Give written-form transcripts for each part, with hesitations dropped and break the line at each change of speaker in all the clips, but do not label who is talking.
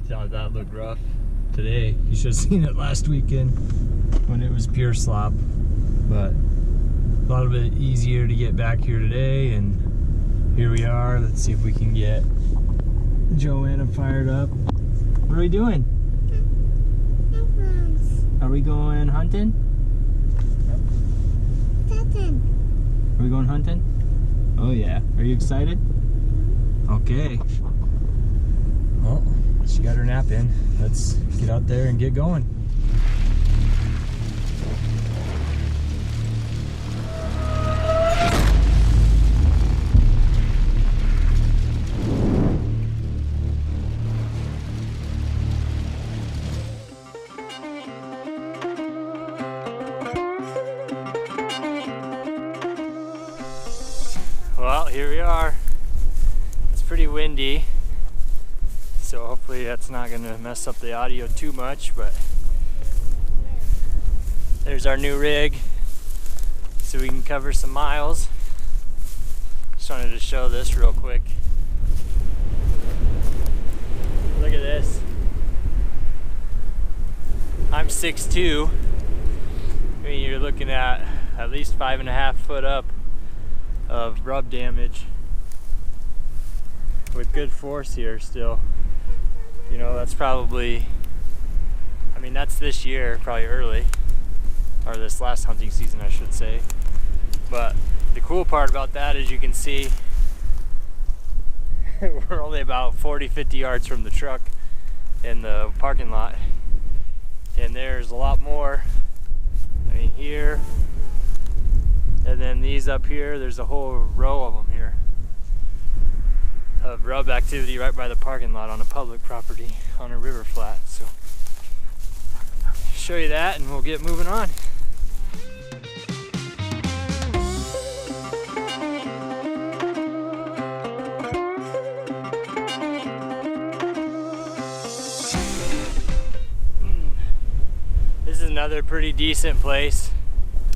That looked rough today. You should have seen it last weekend when it was pure slop. But a lot bit easier to get back here today, and here we are. Let's see if we can get Joanna fired up. What are we doing? Are we going hunting? Are we going hunting? Oh yeah. Are you excited? Okay. Well, she got her nap in. Let's get out there and get going. Well, here we are. It's pretty windy, so hopefully that's not going to mess up the audio too much, but there's our new rig, so we can cover some miles. Just wanted to show this real quick. Look at this. I'm 6'2". I mean, you're looking at least 5.5 foot up of rub damage with good force here still. You know, that's probably, I mean, that's this year, probably early, or this last hunting season I should say. But the cool part about that is you can see we're only about 40-50 yards from the truck in the parking lot, and there's a lot more. I mean, here, and then these up here, there's a whole row of them here of rub activity right by the parking lot on a public property on a river flat. So show you that and we'll get moving on. This is another pretty decent place.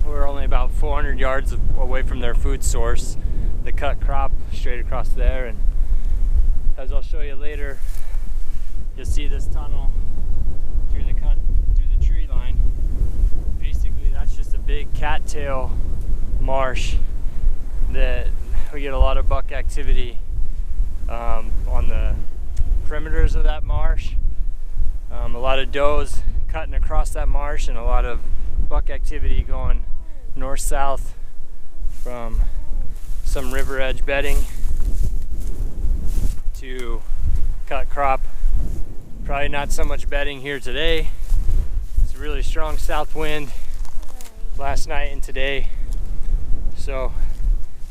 We're only about 400 yards away from their food source, the cut crop straight across there, and as I'll show you later, you'll see this tunnel through the tree line. Basically, that's just a big cattail marsh that we get a lot of buck activity on the perimeters of that marsh. A lot of does cutting across that marsh, and a lot of buck activity going north-south from some river edge bedding to cut crop. Probably not so much bedding here today. It's a really strong south wind last night and today, so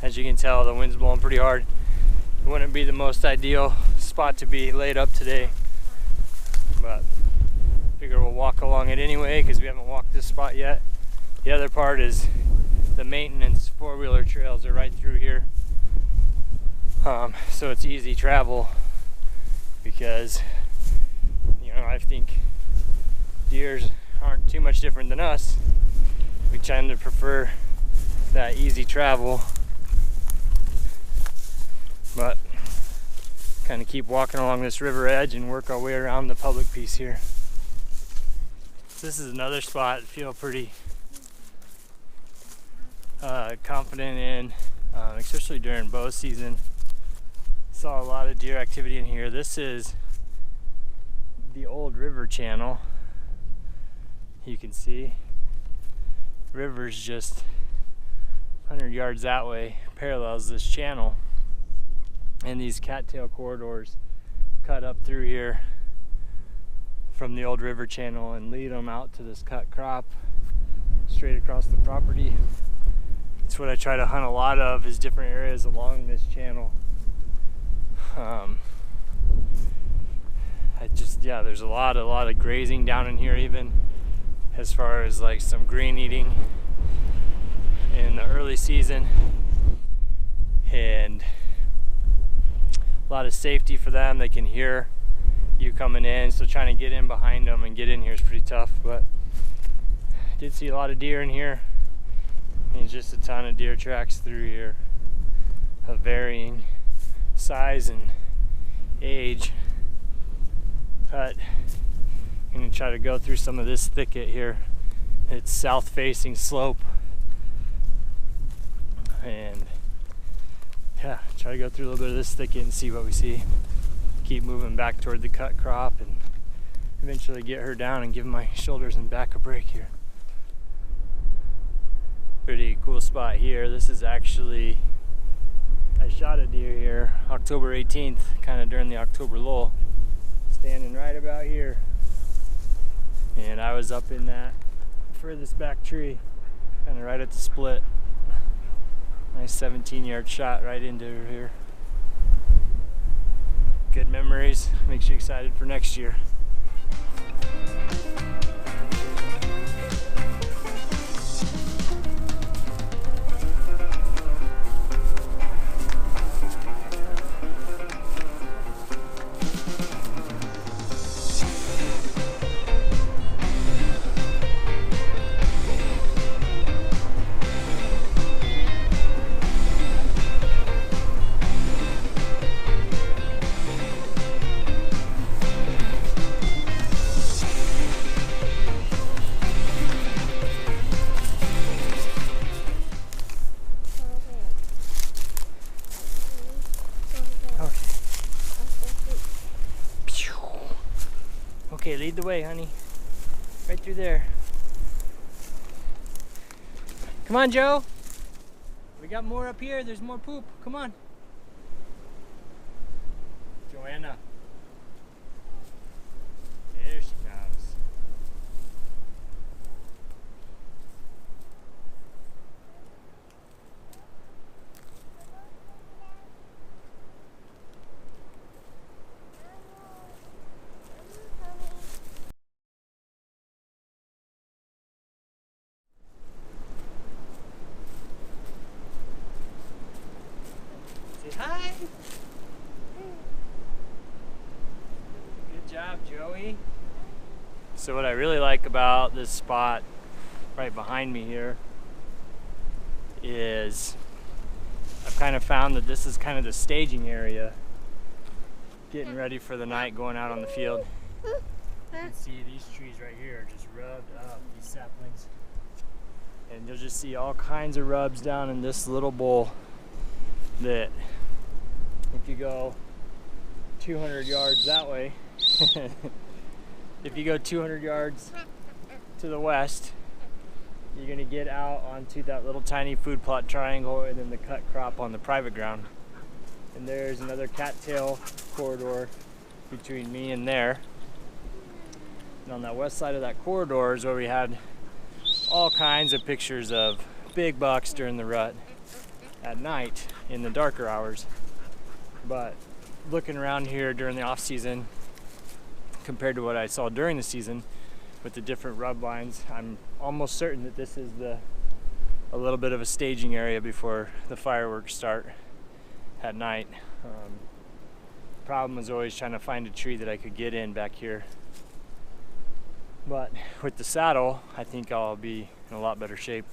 as you can tell, the wind's blowing pretty hard. It wouldn't be the most ideal spot to be laid up today, but figure we'll walk along it anyway because we haven't walked this spot yet. The other part is the maintenance four-wheeler trails are right through here, so it's easy travel because, you know, I think deers aren't too much different than us. We tend to prefer that easy travel, but kind of keep walking along this river edge and work our way around the public piece here. This is another spot I feel pretty confident in, especially during bow season. Saw a lot of deer activity in here. This is the old river channel. You can see river's just 100 yards that way, parallels this channel, and these cattail corridors cut up through here from the old river channel and lead them out to this cut crop straight across the property. It's what I try to hunt a lot of, is different areas along this channel. There's a lot of grazing down in here, even as far as like some green eating in the early season, and a lot of safety for them. They can hear you coming in, so trying to get in behind them and get in here is pretty tough. But I did see a lot of deer in here, and just a ton of deer tracks through here of varying size and age, cut try to go through some of this thicket here. It's south facing slope, and yeah, try to go through a little bit of this thicket and see what we see. Keep moving back toward the cut crop and eventually get her down and give my shoulders and back a break here. Pretty cool spot here. This is actually, I shot a deer here October 18th, kind of during the October lull, standing right about here. And I was up in that furthest back tree, kind of right at the split. Nice 17-yard shot right into her here. Good memories, makes you excited for next year. Okay, lead the way, honey. Right through there. Come on, Joe. We got more up here. There's more poop. Come on. Joanna. There she comes. Hi. Good job, Joey. So what I really like about this spot right behind me here is I've kind of found that this is kind of the staging area, getting ready for the night, going out on the field. You can see these trees right here are just rubbed up, these saplings. And you'll just see all kinds of rubs down in this little bowl that if you go 200 yards that way, if you go 200 yards to the west, you're going to get out onto that little tiny food plot triangle and then the cut crop on the private ground. And there's another cattail corridor between me and there. And on that west side of that corridor is where we had all kinds of pictures of big bucks during the rut at night in the darker hours. But looking around here during the off season compared to what I saw during the season with the different rub lines, I'm almost certain that this is a little bit of a staging area before the fireworks start at night. Problem was always trying to find a tree that I could get in back here. But with the saddle, I think I'll be in a lot better shape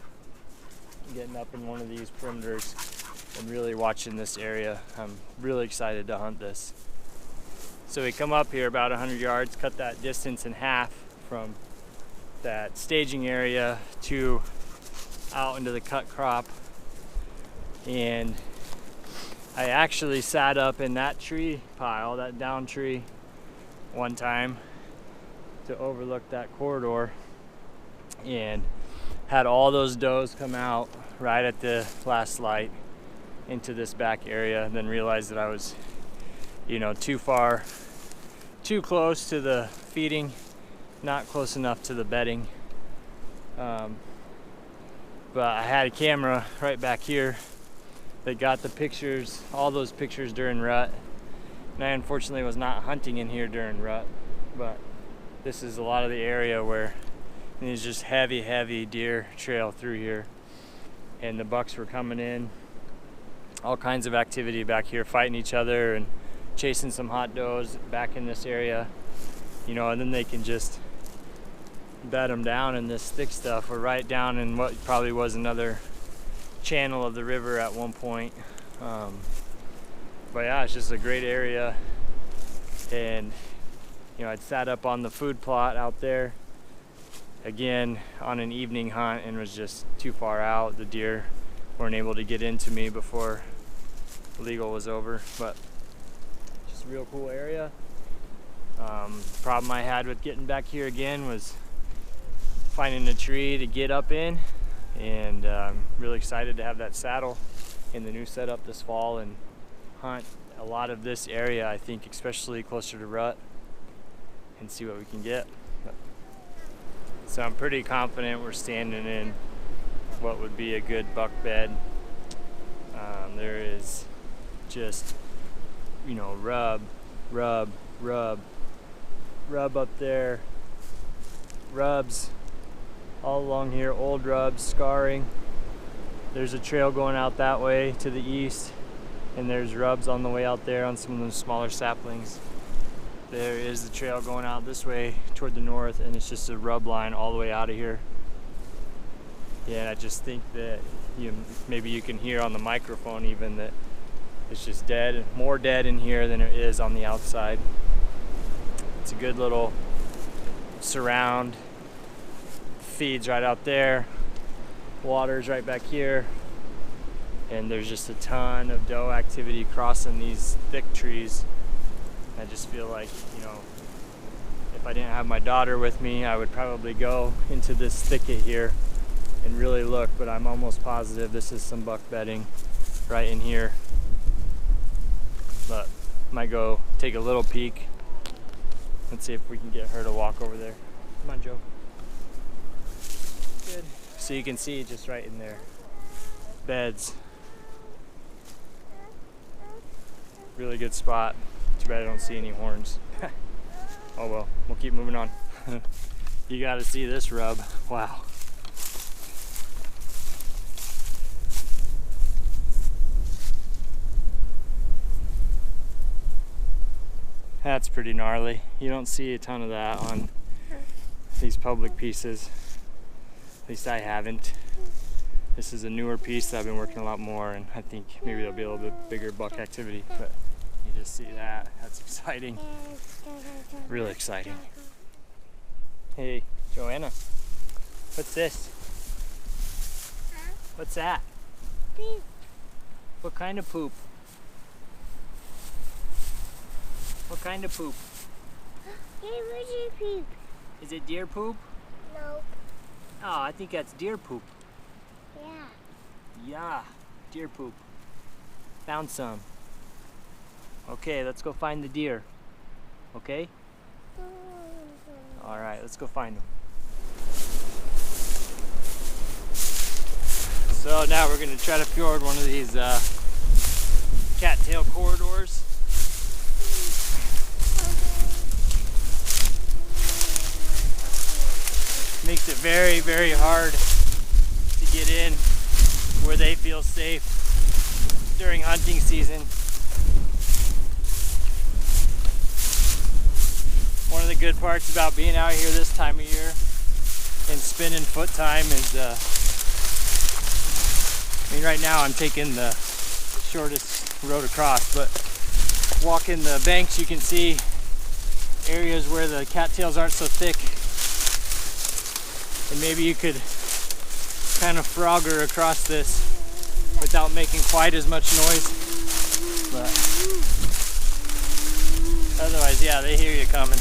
getting up in one of these perimeters and really watching this area. I'm really excited to hunt this. So we come up here about 100 yards, cut that distance in half from that staging area to out into the cut crop. And I actually sat up in that tree pile, that down tree, one time to overlook that corridor and had all those does come out right at the last light into this back area, and then realized that I was, too close to the feeding, not close enough to the bedding. But I had a camera right back here that got the pictures, all those pictures during rut. And I unfortunately was not hunting in here during rut, but this is a lot of the area where there's just heavy deer trail through here. And the bucks were coming in, all kinds of activity back here, fighting each other and chasing some hot does back in this area, and then they can just bed them down in this thick stuff. We're right down in what probably was another channel of the river at one point. But yeah, it's just a great area, and I'd sat up on the food plot out there again on an evening hunt and was just too far out. The deer weren't able to get into me before legal was over, but just a real cool area. Problem I had with getting back here again was finding a tree to get up in, and I'm really excited to have that saddle in the new setup this fall and hunt a lot of this area, I think, especially closer to rut, and see what we can get. So I'm pretty confident we're standing in what would be a good buck bed. There is just, rub up there, rubs all along here, old rubs, scarring. There's a trail going out that way to the east, and there's rubs on the way out there on some of those smaller saplings. There is the trail going out this way toward the north, and it's just a rub line all the way out of here. Yeah, and I just think that maybe you can hear on the microphone even that it's just dead, more dead in here than it is on the outside. It's a good little surround. Feeds right out there, water's right back here, and there's just a ton of doe activity crossing these thick trees. I just feel like, if I didn't have my daughter with me, I would probably go into this thicket here and really look, but I'm almost positive this is some buck bedding right in here. But might go take a little peek. Let's see if we can get her to walk over there. Come on, Joe. Good. So you can see just right in there. Beds. Really good spot. Too bad I don't see any horns. Oh well, we'll keep moving on. You gotta see this rub. Wow. That's pretty gnarly. You don't see a ton of that on these public pieces. At least I haven't. This is a newer piece that I've been working a lot more, and I think maybe there'll be a little bit bigger buck activity, but you just see that. That's exciting. Really exciting. Hey, Joanna. What's this? What's that?
Poop.
What kind of poop? What kind of poop?
Hey, where's your poop?
Is it deer poop?
Nope.
Oh, I think that's deer poop.
Yeah.
Yeah, deer poop. Found some. Okay, let's go find the deer. Okay? All right, let's go find them. So now we're gonna try to fjord one of these cattail corridors. Makes it very, very hard to get in where they feel safe during hunting season. One of the good parts about being out here this time of year and spending foot time is, right now I'm taking the shortest road across, but walking the banks you can see areas where the cattails aren't so thick. And maybe you could kind of frogger across this without making quite as much noise. But otherwise, yeah, they hear you coming.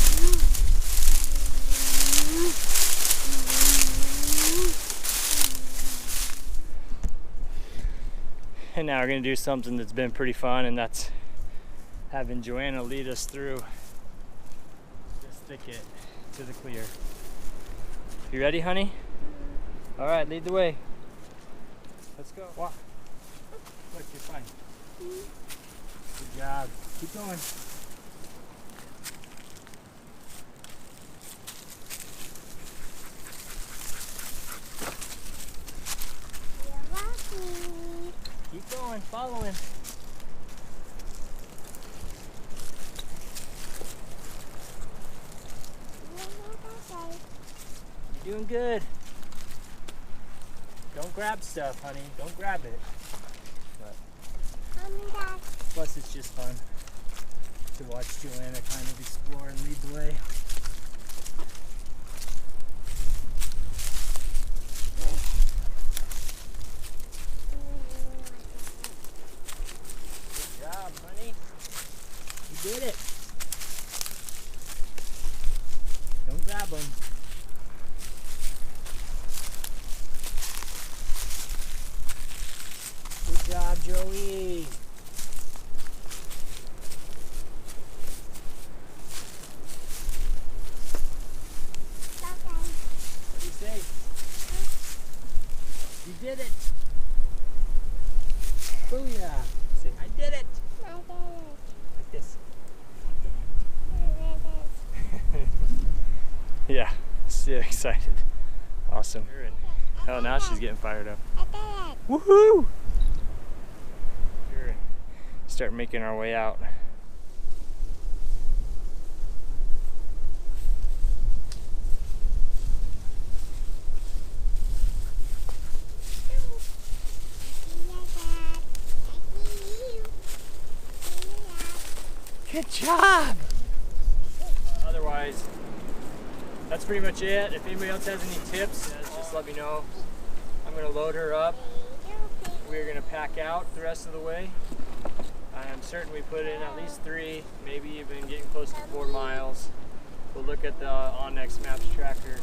And now we're gonna do something that's been pretty fun, and that's having Joanna lead us through this thicket to the clear. You ready, honey? All right, lead the way. Let's go. Walk. Look, you're fine. Good job. Keep going. Keep going, following. You're doing good. Don't grab stuff, honey. Don't grab it. But plus, it's just fun. to watch Joanna kind of explore and lead the way. Good job, honey. You did it. Don't grab them. Good job, Joey. What do you say? You did it. Booyah. Say, I did it. Like this. Yeah, so excited. Awesome. Oh, now she's getting fired up. Woohoo! Start making our way out. Good job! Otherwise, that's pretty much it. If anybody else has any tips, just let me know. I'm going to load her up. We're going to pack out the rest of the way. I'm certain we put in at least 3, maybe even getting close to 4 miles. We'll look at the Onyx Maps tracker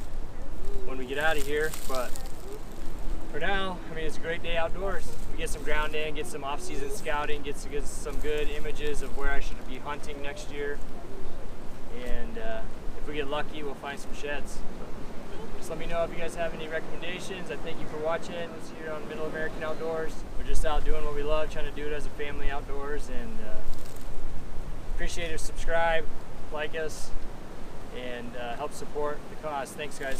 when we get out of here, but for now, I mean, it's a great day outdoors. We get some ground in, get some off-season scouting, get some good images of where I should be hunting next year, and if we get lucky, we'll find some sheds. Just let me know if you guys have any recommendations. I thank you for watching. It's here on Middle American Outdoors. We're just out doing what we love, trying to do it as a family outdoors, and appreciate it. Subscribe, like us, and help support the cause. Thanks, guys.